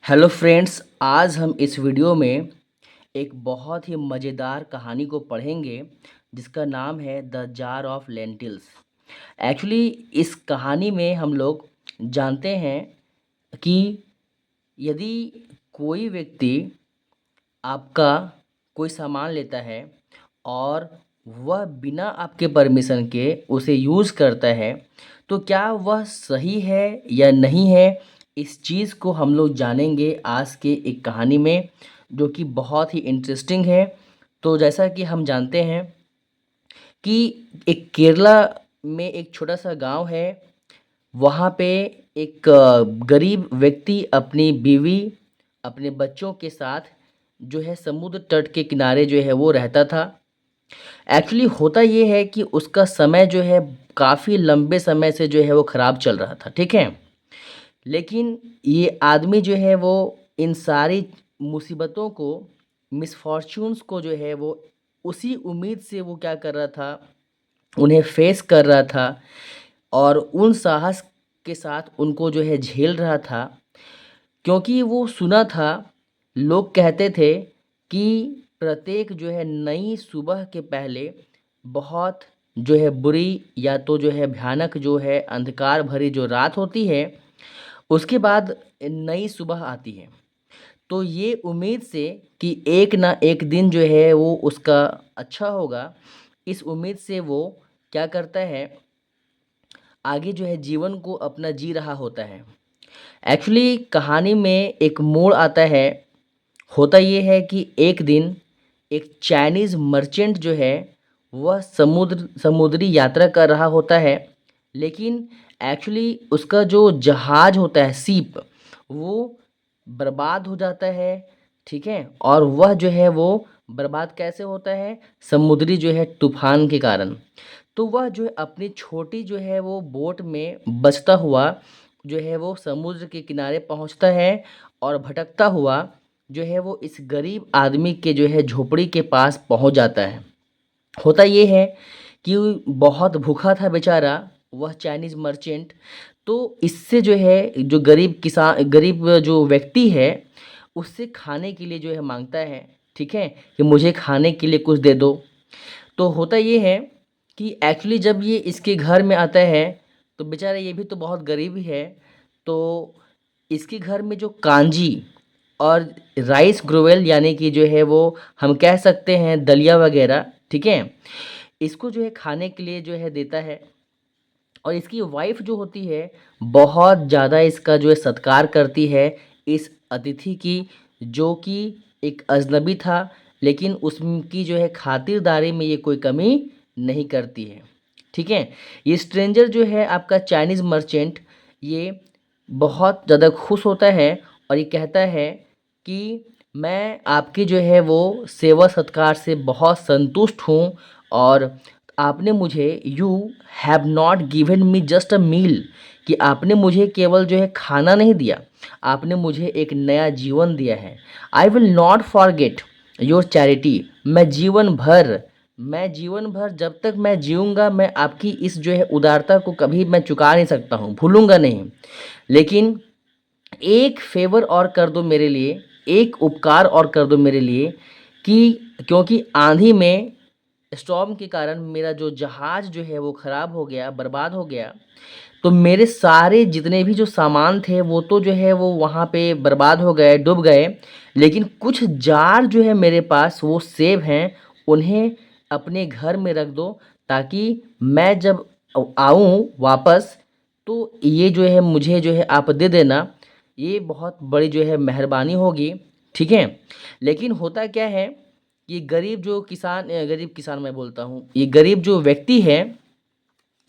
Hello friends, आज हम इस वीडियो में एक बहुत ही मज़ेदार कहानी को पढ़ेंगे जिसका नाम है the jar of lentils. Actually इस कहानी में हम लोग जानते हैं कि यदि कोई व्यक्ति आपका कोई सामान लेता है और वह बिना आपके परमिशन के उसे यूज़ करता है, तो क्या वह सही है या नहीं है? इस चीज़ को हम लोग जानेंगे आज के एक कहानी में, जो कि बहुत ही इंटरेस्टिंग है। तो जैसा कि हम जानते हैं कि एक केरला में एक छोटा-सा गाँव है। वहाँ पे एक गरीब व्यक्ति अपनी बीवी, अपने बच्चों के साथ जो है समुद्र तट के किनारे जो है वो रहता था। एक्चुअली होता ये है कि उसका समय जो है काफ़ी लंबे समय से जो है वो ख़राब चल रहा था, ठीक है? लेकिन ये आदमी जो है वो इन सारी मुसीबतों को, मिसफॉर्च्यून्स को जो है वो उसी उम्मीद से वो क्या कर रहा था, उन्हें फेस कर रहा था और उन साहस के साथ उनको जो है झेल रहा था। क्योंकि वो सुना था, लोग कहते थे कि प्रत्येक जो है नई सुबह के पहले बहुत जो है बुरी या तो जो है भयानक जो है अंधकार भरी जो रात होती है, उसके बाद नई सुबह आती है। तो ये उम्मीद से कि एक ना एक दिन जो है वो उसका अच्छा होगा, इस उम्मीद से वो क्या करता है, आगे जो है जीवन को अपना जी रहा होता है। एक्चुअली कहानी में एक मोड़ आता है। होता ये है कि एक दिन एक चाइनीज़ मर्चेंट जो है वह समुद्री यात्रा कर रहा होता है। लेकिन एक्चुअली उसका जो जहाज़ होता है, शिप, वो बर्बाद हो जाता है, ठीक है? और वह जो है वो बर्बाद कैसे होता है? समुद्री जो है तूफ़ान के कारण। तो वह जो है अपनी छोटी जो है वो बोट में बचता हुआ जो है वो समुद्र के किनारे पहुंचता है और भटकता हुआ जो है वो इस गरीब आदमी के जो है झोपड़ी के पास पहुंच जाता है। होता ये है कि बहुत भूखा था बेचारा वह चाइनीज़ मर्चेंट। तो इससे जो है जो गरीब जो व्यक्ति है, उससे खाने के लिए जो है मांगता है, ठीक है? कि मुझे खाने के लिए कुछ दे दो। तो होता ये है कि एक्चुअली जब ये इसके घर में आता है, तो बेचारा ये भी तो बहुत गरीब ही है। तो इसके घर में जो कांजी और राइस ग्रोवेल यानी कि जो है वो हम कह सकते हैं दलिया वगैरह, ठीक है? इसको जो है खाने के लिए जो है देता है और इसकी वाइफ़ जो होती है, बहुत ज़्यादा इसका जो है सत्कार करती है, इस अतिथि की, जो कि एक अजनबी था, लेकिन उसकी जो है खातिरदारी में ये कोई कमी नहीं करती है, ठीक है? ये स्ट्रेंजर जो है आपका चाइनीज़ मर्चेंट, ये बहुत ज़्यादा खुश होता है और ये कहता है कि मैं आपकी जो है वो सेवा सत्कार से बहुत संतुष्ट हूँ और आपने मुझे you have not given me just a meal, कि आपने मुझे केवल जो है खाना नहीं दिया, आपने मुझे एक नया जीवन दिया है। I will not forget your charity. मैं जीवन भर जब तक मैं जीऊँगा, मैं आपकी इस जो है उदारता को कभी मैं चुका नहीं सकता हूँ, भूलूँगा नहीं। लेकिन एक फ़ेवर और कर दो मेरे लिए, एक उपकार और कर दो मेरे लिए, कि क्योंकि आँधी में, स्टॉर्म के कारण मेरा जो जहाज़ जो है वो ख़राब हो गया, बर्बाद हो गया। तो मेरे सारे जितने भी जो सामान थे वो तो जो है वो वहाँ पे बर्बाद हो गए, डूब गए। लेकिन कुछ जार जो है मेरे पास वो सेव हैं, उन्हें अपने घर में रख दो, ताकि मैं जब आऊँ वापस, तो ये जो है मुझे जो है आप दे देना। ये बहुत बड़ी जो है मेहरबानी होगी, ठीक है? लेकिन होता क्या है, ये गरीब किसान मैं बोलता हूँ, ये गरीब जो व्यक्ति है,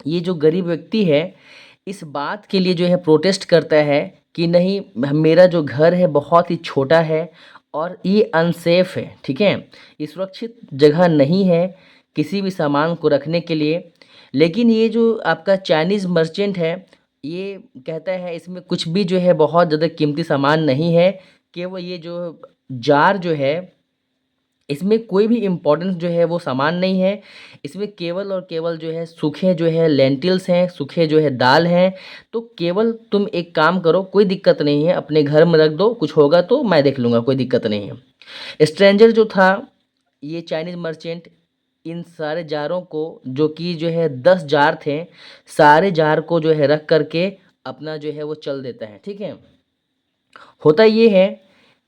ये जो गरीब व्यक्ति है, इस बात के लिए जो है प्रोटेस्ट करता है कि नहीं, मेरा जो घर है बहुत ही छोटा है और ये अनसेफ है, ठीक है? ये सुरक्षित जगह नहीं है किसी भी सामान को रखने के लिए। लेकिन ये जो आपका चाइनीज़ मर्चेंट है, ये कहता है इसमें कुछ भी जो है बहुत ज़्यादा कीमती सामान नहीं है, केवल ये जो जार जो है इसमें कोई भी इम्पोर्टेंस जो है वो सामान नहीं है। इसमें केवल और केवल जो है सूखे जो है लेंटिल्स हैं, सूखे जो है दाल हैं। तो केवल तुम एक काम करो, कोई दिक्कत नहीं है, अपने घर में रख दो, कुछ होगा तो मैं देख लूँगा, कोई दिक्कत नहीं है। स्ट्रेंजर जो था, ये चाइनीज़ मर्चेंट, इन सारे जारों को, जो कि जो है 10 जार थे, सारे जार को जो है रख कर के अपना जो है वो चल देता है, ठीक है। होता ये है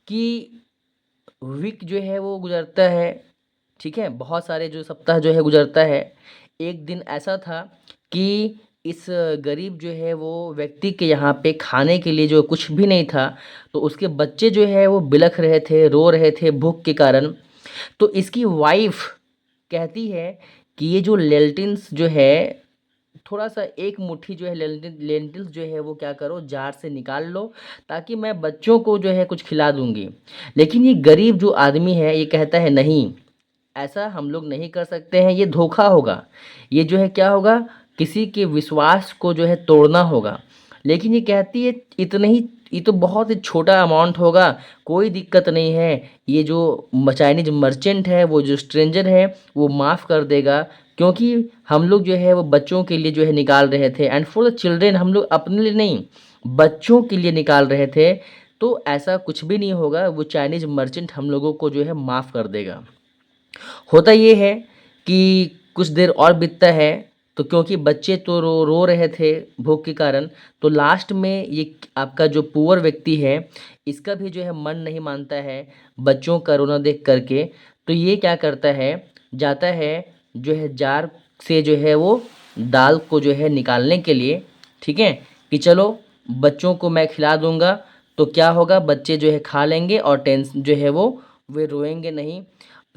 कि वीक जो है वो गुज़रता है, ठीक है, बहुत सारे जो सप्ताह जो है गुज़रता है। एक दिन ऐसा था कि इस गरीब जो है वो व्यक्ति के यहाँ पे खाने के लिए जो कुछ भी नहीं था, तो उसके बच्चे जो है वो बिलख रहे थे, रो रहे थे भूख के कारण। तो इसकी वाइफ़ कहती है कि ये जो लेंटिल्स जो है, थोड़ा-सा एक मुट्ठी जो है लेंटिल्स जो है वो क्या करो, जार से निकाल लो, ताकि मैं बच्चों को जो है कुछ खिला दूँगी। लेकिन ये गरीब जो आदमी है, ये कहता है नहीं, ऐसा हम लोग नहीं कर सकते हैं, ये धोखा होगा। ये जो है क्या होगा, किसी के विश्वास को जो है तोड़ना होगा। लेकिन ये कहती है इतने ही, ये तो बहुत ही छोटा अमाउंट होगा, कोई दिक्कत नहीं है। ये जो चाइनीज़ मर्चेंट है, वो जो स्ट्रेंजर है, वो माफ़ कर देगा, क्योंकि हम लोग जो है वो बच्चों के लिए जो है निकाल रहे थे, एंड फॉर द चिल्ड्रेन, हम लोग अपने लिए नहीं, बच्चों के लिए निकाल रहे थे। तो ऐसा कुछ भी नहीं होगा, वो चाइनीज़ मर्चेंट हम लोगों को जो है माफ़ कर देगा। होता ये है कि कुछ देर और बीतता है, तो क्योंकि बच्चे तो रो रो रहे थे भूख के कारण, तो लास्ट में ये आपका जो पुअर व्यक्ति है, इसका भी जो है मन नहीं मानता है बच्चों का रोना देख करके। तो ये क्या करता है, जाता है जो है जार से जो है वो दाल को जो है निकालने के लिए, ठीक है, कि चलो बच्चों को मैं खिला दूंगा, तो क्या होगा, बच्चे जो है खा लेंगे और जो है वो वे रोएंगे नहीं,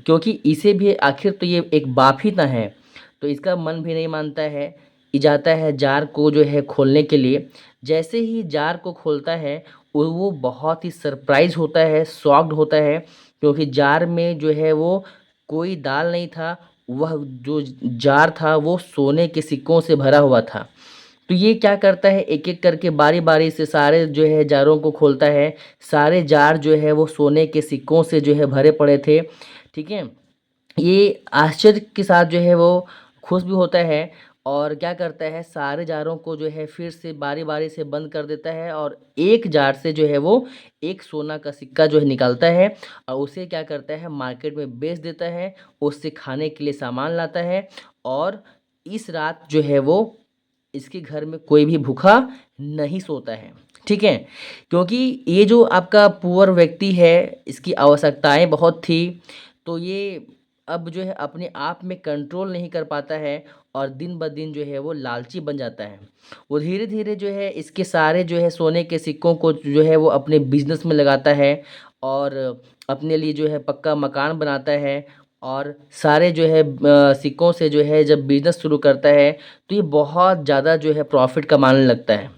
क्योंकि इसे भी आखिर तो ये एक बाप ही ना है। तो इसका मन भी नहीं मानता है, ये जाता है जार को जो है खोलने के लिए। जैसे ही जार को खोलता है, वो बहुत ही सरप्राइज़ होता है, शॉक्ड होता है, क्योंकि जार में जो है वो कोई दाल नहीं था, वह जो जार था वो सोने के सिक्कों से भरा हुआ था। तो ये क्या करता है, एक-एक करके बारी-बारी से सारे जो है जारों को खोलता है। सारे जार जो है वो सोने के सिक्कों से जो है भरे पड़े थे, ठीक है। ये आश्चर्य के साथ जो है वो खुश भी होता है, और क्या करता है, सारे जारों को जो है फिर से बारी-बारी से बंद कर देता है, और एक जार से जो है वो एक सोना का सिक्का जो है निकालता है, और उसे क्या करता है, मार्केट में बेच देता है, उससे खाने के लिए सामान लाता है, और इस रात जो है वो इसके घर में कोई भी भूखा नहीं सोता है, ठीक है। क्योंकि ये जो आपका पुअर व्यक्ति है, इसकी आवश्यकताएँ बहुत थी, तो ये अब जो है अपने आप में कंट्रोल नहीं कर पाता है, और दिन-ब-दिन जो है वो लालची बन जाता है। वो धीरे-धीरे जो है इसके सारे जो है सोने के सिक्कों को जो है वो अपने बिज़नेस में लगाता है, और अपने लिए जो है पक्का मकान बनाता है, और सारे जो है सिक्कों से जो है जब बिज़नेस शुरू करता है, तो ये बहुत ज़्यादा जो है प्रॉफ़िट कमाने लगता है।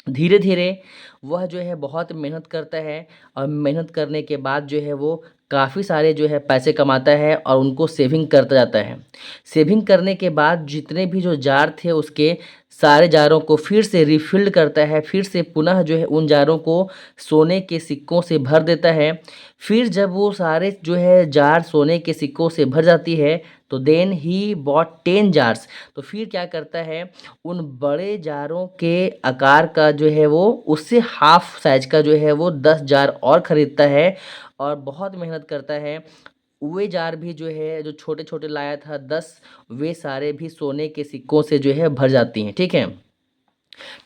धीरे-धीरे वह जो है बहुत मेहनत करता है, और मेहनत करने के बाद जो है वो काफ़ी सारे जो है पैसे कमाता है, और उनको सेविंग करता जाता है। सेविंग करने के बाद जितने भी जो जार थे उसके, सारे जारों को फिर से रिफ़िल्ड करता है, फिर से पुनः जो है उन जारों को सोने के सिक्कों से भर देता है। फिर जब वो सारे जो है जार सोने के सिक्कों से भर जाती है, तो देन ही बॉट 10 जार्स। तो फिर क्या करता है, उन बड़े जारों के आकार का जो है वो उससे हाफ साइज़ का जो है वो 10 जार और ख़रीदता है, और बहुत मेहनत करता है। वे जार भी जो है, जो छोटे-छोटे लाया था 10, वे सारे भी सोने के सिक्कों से जो है भर जाती हैं, ठीक है।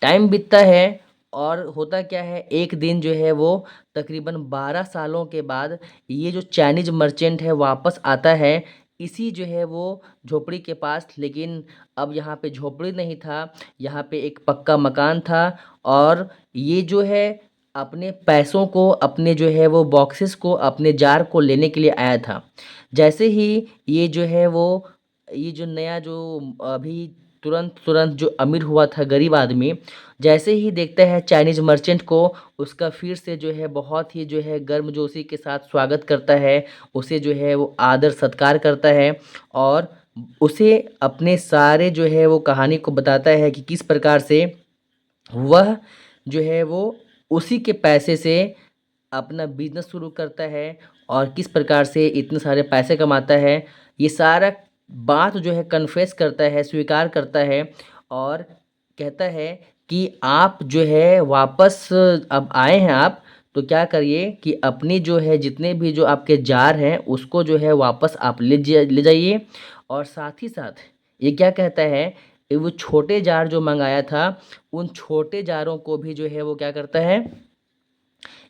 टाइम बीतता है, और होता क्या है, एक दिन जो है वो तकरीबन 12 सालों के बाद ये जो चाइनीज़ मर्चेंट है वापस आता है, इसी जो है वो झोपड़ी के पास। लेकिन अब यहाँ पे झोपड़ी नहीं था, यहाँ पे एक पक्का मकान था, और ये जो है अपने पैसों को, अपने जो है वो बॉक्सेस को, अपने जार को लेने के लिए आया था। जैसे ही ये जो है वो, ये जो नया जो अभी तुरंत-तुरंत जो अमीर हुआ था गरीब आदमी, जैसे ही देखता है चाइनीज़ मर्चेंट को, उसका फिर से जो है बहुत ही जो है गर्मजोशी के साथ स्वागत करता है, उसे जो है वो आदर-सत्कार करता है, और उसे अपने सारे जो है वो कहानी को बताता है कि किस प्रकार से वह जो है वो उसी के पैसे से अपना बिज़नेस शुरू करता है, और किस प्रकार से इतने सारे पैसे कमाता है, ये सारा बात जो है कन्फेस करता है, स्वीकार करता है और कहता है कि आप जो है वापस अब आए हैं आप, तो क्या करिए कि अपनी जो है जितने भी जो आपके जार हैं उसको जो है वापस आप ले जाइए। और साथ ही साथ ये क्या कहता है कि वो छोटे जार जो मंगाया था, उन छोटे जारों को भी जो है वो क्या करता है,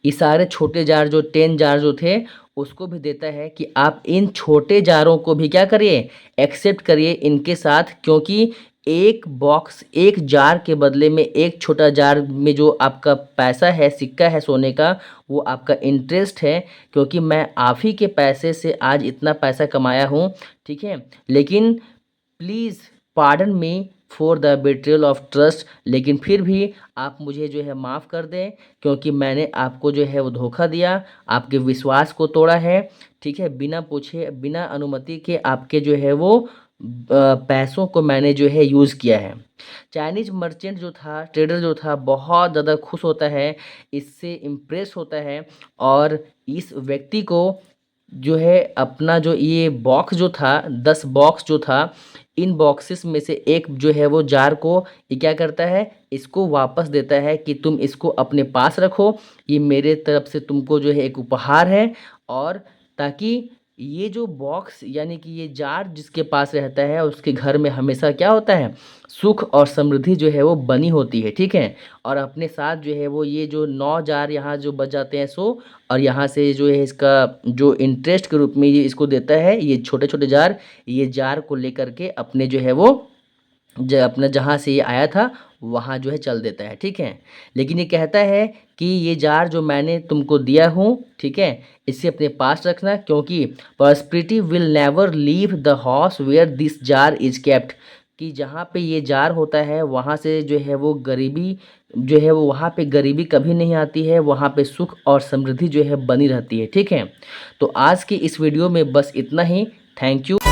ये सारे छोटे जार जो 10 जार जो थे उसको भी देता है कि आप इन छोटे जारों को भी क्या करिए, एक्सेप्ट करिए इनके साथ, क्योंकि एक बॉक्स एक जार के बदले में एक छोटा जार में जो आपका पैसा है, सिक्का है सोने का, वो आपका इंटरेस्ट है, क्योंकि मैं आप ही के पैसे से आज इतना पैसा कमाया हूँ, ठीक है। लेकिन please pardon me for the betrayal of trust, लेकिन फिर भी आप मुझे जो है माफ़ कर दें, क्योंकि मैंने आपको जो है वो धोखा दिया, आपके विश्वास को तोड़ा है, ठीक है। बिना पूछे बिना अनुमति के आपके जो है वो पैसों को मैंने जो है यूज़ किया है। चाइनीज़ मर्चेंट जो था, ट्रेडर जो था, बहुत ज़्यादा खुश होता है, इससे इम्प्रेस होता है और इस व्यक्ति को जो है अपना जो ये बॉक्स जो था, 10 बॉक्स जो था, इन बॉक्सेस में से एक जो है वो जार को ये क्या करता है, इसको वापस देता है कि तुम इसको अपने पास रखो, ये मेरे तरफ से तुमको जो है एक उपहार है। और ताकि ये जो बॉक्स यानी कि ये जार जिसके पास रहता है उसके घर में हमेशा क्या होता है, सुख और समृद्धि जो है वो बनी होती है, ठीक है। और अपने साथ जो है वो ये जो 9 जार यहाँ जो बच जाते हैं सो, और यहाँ से जो है इसका जो इंटरेस्ट के रूप में ये इसको देता है, ये छोटे-छोटे जार, ये जार को लेकर के अपने जो है वो अपना जहाँ से ये आया था वहाँ जो है चल देता है, ठीक है। लेकिन ये कहता है कि ये जार जो मैंने तुमको दिया हूँ, ठीक है, इसे अपने पास रखना, क्योंकि prosperity will never leave the house where this jar is kept, कि जहाँ पे ये जार होता है वहाँ से जो है वो गरीबी जो है वो वहाँ पे गरीबी कभी नहीं आती है, वहाँ पे सुख और समृद्धि जो है बनी रहती है, ठीक है। तो आज की इस वीडियो में बस इतना ही। Thank you.